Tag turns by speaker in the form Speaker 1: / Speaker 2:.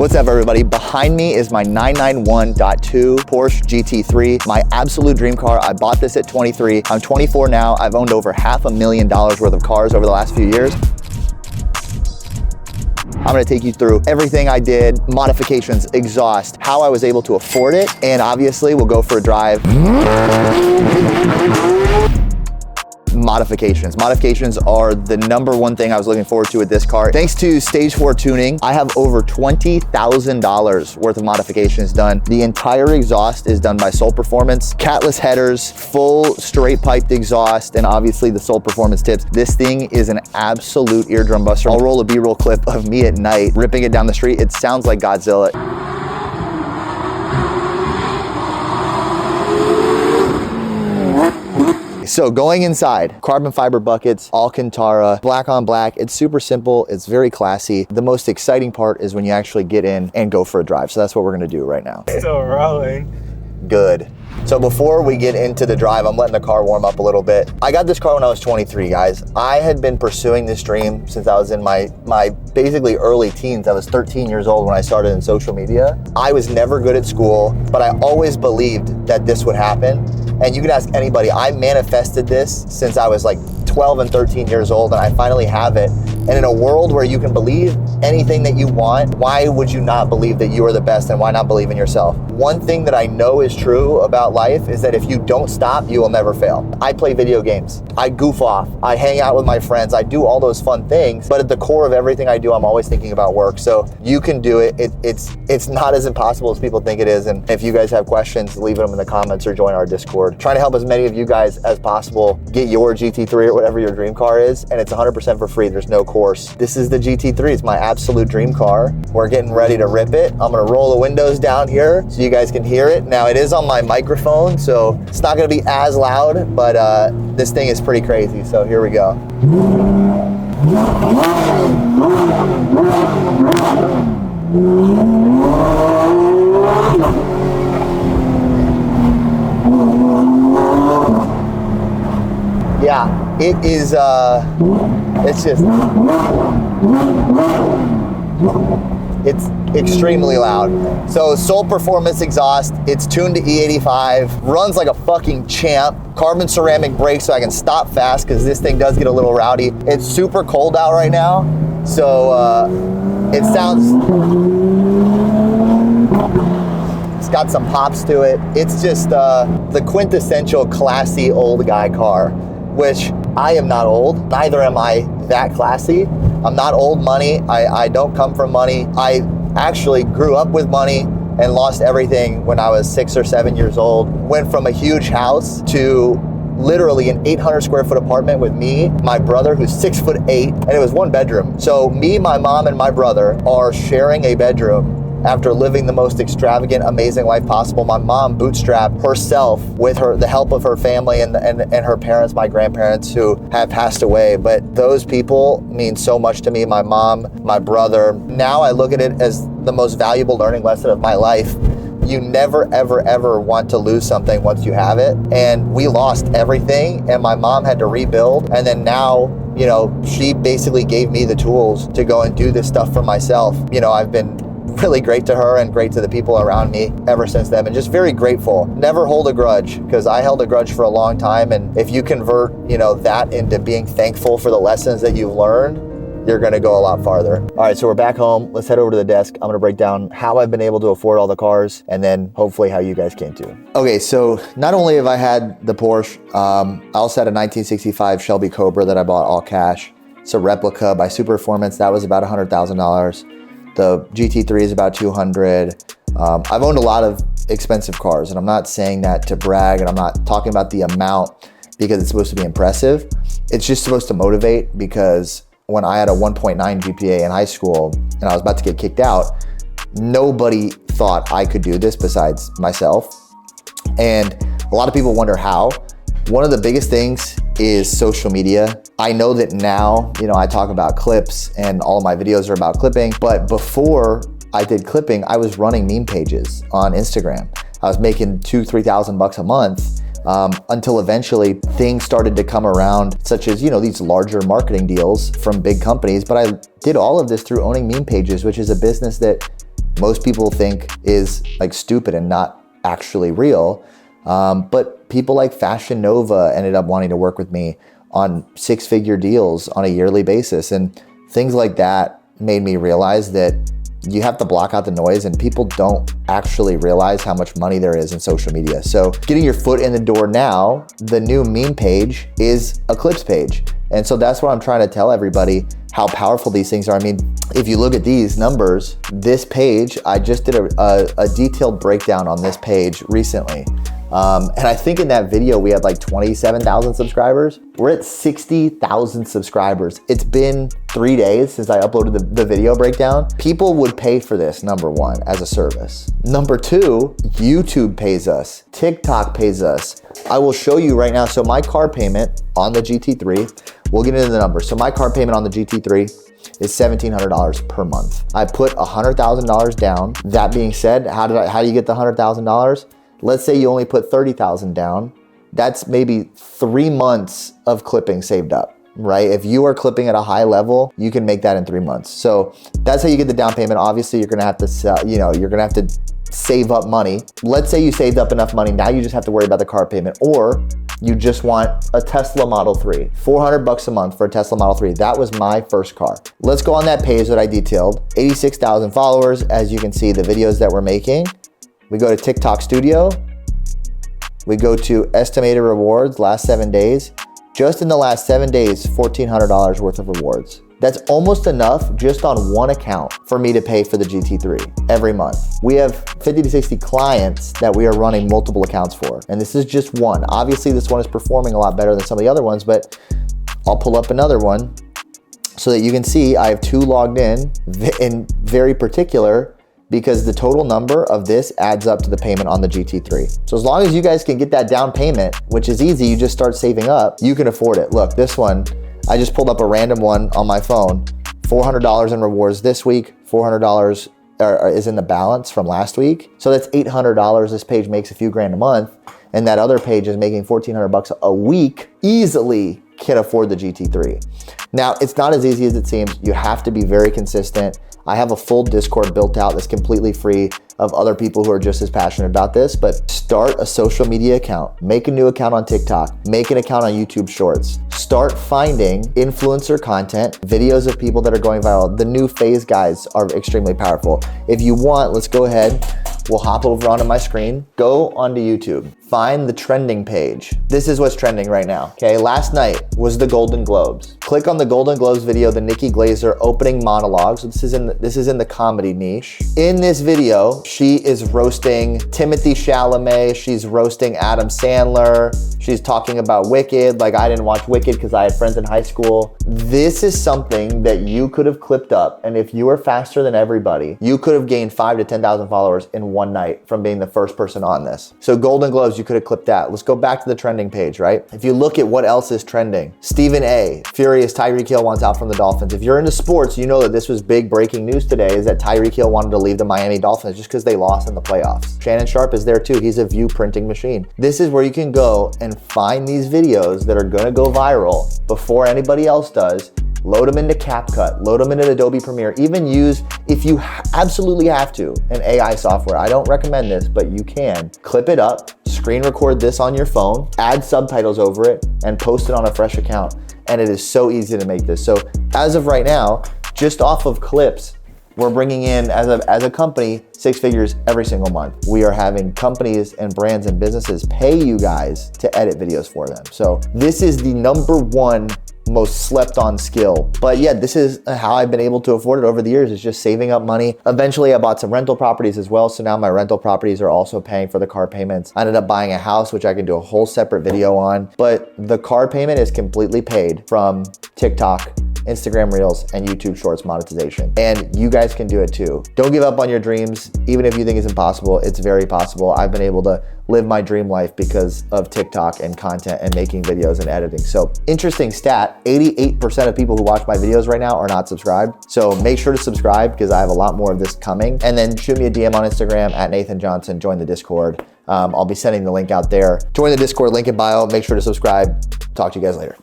Speaker 1: What's up, everybody? Behind me is my 991.2 Porsche GT3, my absolute dream car. I bought this at 23. I'm 24 now. I've owned over $500,000 worth of cars over the last few years. I'm gonna take you through everything I did, modifications, exhaust, how I was able to afford it, and obviously we'll go for a drive. Modifications are the number one thing I was looking forward to with this car. Thanks to Stage 4 tuning, I have over $20,000 worth of modifications done. The entire exhaust is done by Soul Performance. Catless headers, full straight piped exhaust, and obviously the Soul Performance tips. This thing is an absolute eardrum buster. I'll roll a B-roll clip of me at night, ripping it down the street. It sounds like Godzilla. So going inside, carbon fiber buckets, Alcantara, black on black. It's super simple. It's very classy. The most exciting part is when you actually get in and go for a drive. So that's what we're gonna do right now.
Speaker 2: Still rolling.
Speaker 1: Good. So before we get into the drive, I'm letting the car warm up a little bit. I got this car when I was 23, guys. I had been pursuing this dream since I was in my basically early teens. I was 13 years old when I started in social media. I was never good at school, but I always believed that this would happen. And you can ask anybody, I manifested this since I was like 12 and 13 years old, and I finally have it. And in a world where you can believe anything that you want, why would you not believe that you are the best, and why not believe in yourself? One thing that I know is true about life is that if you don't stop, you will never fail. I play video games. I goof off. I hang out with my friends. I do all those fun things, but at the core of everything I do, I'm always thinking about work. So you can do it. It's not as impossible as people think it is. And if you guys have questions, leave them in the comments or join our Discord. Trying to help as many of you guys as possible get your GT3 or whatever your dream car is, and it's 100% for free. There's no course. This is the GT3. It's my absolute dream car. We're getting ready to rip it. I'm gonna roll the windows down here so you guys can hear it. Now it is on my microphone, so it's not gonna be as loud, but this thing is pretty crazy. So here we go. Yeah, it is, it's just, it's extremely loud. So Soul Performance exhaust, it's tuned to E85, runs like a fucking champ. Carbon ceramic brakes so I can stop fast because this thing does get a little rowdy. It's super cold out right now, so it sounds, it's got some pops to it. It's just the quintessential classy old guy car, which I am not old, neither am I that classy. I'm not old money, I don't come from money. I actually grew up with money and lost everything when I was 6 or 7 years old. Went from a huge house to literally an 800 square foot apartment with me, my brother who's 6'8", and it was 1 bedroom. So me, my mom, and my brother are sharing a bedroom after living the most extravagant, amazing life possible. My mom bootstrapped herself with the help of her family and her parents, my grandparents, who have passed away. But those people mean so much to me, my mom, my brother. Now I look at it as the most valuable learning lesson of my life. You never, ever, ever want to lose something once you have it. And we lost everything, and my mom had to rebuild. And then now, you know, she basically gave me the tools to go and do this stuff for myself. You know, I've been really great to her and great to the people around me ever since then, and just very grateful. Never hold a grudge, because I held a grudge for a long time, and if you convert, you know, that into being thankful for the lessons that you've learned, you're gonna go a lot farther. All right, so we're back home. Let's head over to the desk. I'm gonna break down how I've been able to afford all the cars, and then hopefully how you guys can too. Okay, so not only have I had the Porsche, I also had a 1965 Shelby Cobra that I bought all cash. It's a replica by Super Performance. That was about $100,000. The GT3 is about 200. I've owned a lot of expensive cars, and I'm not saying that to brag, and I'm not talking about the amount because it's supposed to be impressive. It's just supposed to motivate, because when I had a 1.9 GPA in high school and I was about to get kicked out, nobody thought I could do this besides myself. And a lot of people wonder how. One of the biggest things is social media. I know that now, you know, I talk about clips and all of my videos are about clipping, but before I did clipping, I was running meme pages on Instagram. I was making $2,000–3,000 a month until eventually things started to come around, such as, you know, these larger marketing deals from big companies. But I did all of this through owning meme pages, which is a business that most people think is like stupid and not actually real. But people like Fashion Nova ended up wanting to work with me on 6-figure deals on a yearly basis. And things like that made me realize that you have to block out the noise, and people don't actually realize how much money there is in social media. So getting your foot in the door now, the new meme page is a clips page. And so that's what I'm trying to tell everybody, how powerful these things are. I mean, if you look at these numbers, this page, I just did a detailed breakdown on this page recently. And I think in that video, we had like 27,000 subscribers. We're at 60,000 subscribers. It's been 3 days since I uploaded the video breakdown. People would pay for this, number one, as a service. Number two, YouTube pays us. TikTok pays us. I will show you right now. So my car payment on the GT3, we'll get into the numbers. So my car payment on the GT3 is $1,700 per month. I put $100,000 down. That being said, how do you get the $100,000? Let's say you only put $30,000 down. That's maybe 3 months of clipping saved up, right? If you are clipping at a high level, you can make that in 3 months. So that's how you get the down payment. Obviously, you're gonna have to sell, you're gonna have to save up money. Let's say you saved up enough money. Now you just have to worry about the car payment, or you just want a Tesla Model 3, $400 a month for a Tesla Model 3. That was my first car. Let's go on that page that I detailed. 86,000 followers. As you can see, the videos that we're making. We go to TikTok Studio. We go to estimated rewards, last 7 days. Just in the last 7 days, $1,400 worth of rewards. That's almost enough just on one account for me to pay for the GT3 every month. We have 50 to 60 clients that we are running multiple accounts for. And this is just one. Obviously, this one is performing a lot better than some of the other ones, but I'll pull up another one so that you can see I have 2 logged in very particular, because the total number of this adds up to the payment on the GT3. So as long as you guys can get that down payment, which is easy, you just start saving up, you can afford it. Look, this one, I just pulled up a random one on my phone, $400 in rewards this week, $400 is in the balance from last week. So that's $800. This page makes a few grand a month, and that other page is making $1,400 a week. Easily can afford the GT3. Now, it's not as easy as it seems. You have to be very consistent. I have a full Discord built out that's completely free of other people who are just as passionate about this, but start a social media account, make a new account on TikTok, make an account on YouTube Shorts, start finding influencer content, videos of people that are going viral. The new phase guides are extremely powerful. If you want, let's go ahead. We'll hop over onto my screen, go onto YouTube, find the trending page. This is what's trending right now, okay? Last night was the Golden Globes. Click on the Golden Globes video, the Nikki Glaser opening monologue. So this is in the comedy niche. In this video, she is roasting Timothée Chalamet. She's roasting Adam Sandler. She's talking about Wicked. Like, I didn't watch Wicked because I had friends in high school. This is something that you could have clipped up. And if you were faster than everybody, you could have gained 5 to 10,000 followers in one night from being the first person on this. So Golden Globes, you could have clipped that. Let's go back to the trending page, right? If you look at what else is trending, Stephen A, furious Tyreek Hill wants out from the Dolphins. If you're into sports, you know that this was big breaking news today, is that Tyreek Hill wanted to leave the Miami Dolphins just because they lost in the playoffs. Shannon Sharp is there too. He's a view printing machine. This is where you can go and find these videos that are gonna go viral before anybody else does. Load them into CapCut, load them into Adobe Premiere, even use, if you absolutely have to, an AI software. I don't recommend this, but you can. Clip it up, screen record this on your phone, add subtitles over it, and post it on a fresh account. And it is so easy to make this. So as of right now, just off of clips, we're bringing in, as a company, 6 figures every single month. We are having companies and brands and businesses pay you guys to edit videos for them. So this is the #1 most slept on skill. But yeah, this is how I've been able to afford it over the years, is just saving up money. Eventually I bought some rental properties as well. So now my rental properties are also paying for the car payments. I ended up buying a house, which I can do a whole separate video on, but the car payment is completely paid from TikTok, Instagram Reels, and YouTube Shorts monetization. And you guys can do it too. Don't give up on your dreams. Even if you think it's impossible, it's very possible. I've been able to live my dream life because of TikTok and content and making videos and editing. So interesting stat, 88% of people who watch my videos right now are not subscribed. So make sure to subscribe because I have a lot more of this coming. And then shoot me a DM on Instagram at Nathan Johnson, join the Discord. I'll be sending the link out there. Join the Discord, link in bio, make sure to subscribe. Talk to you guys later.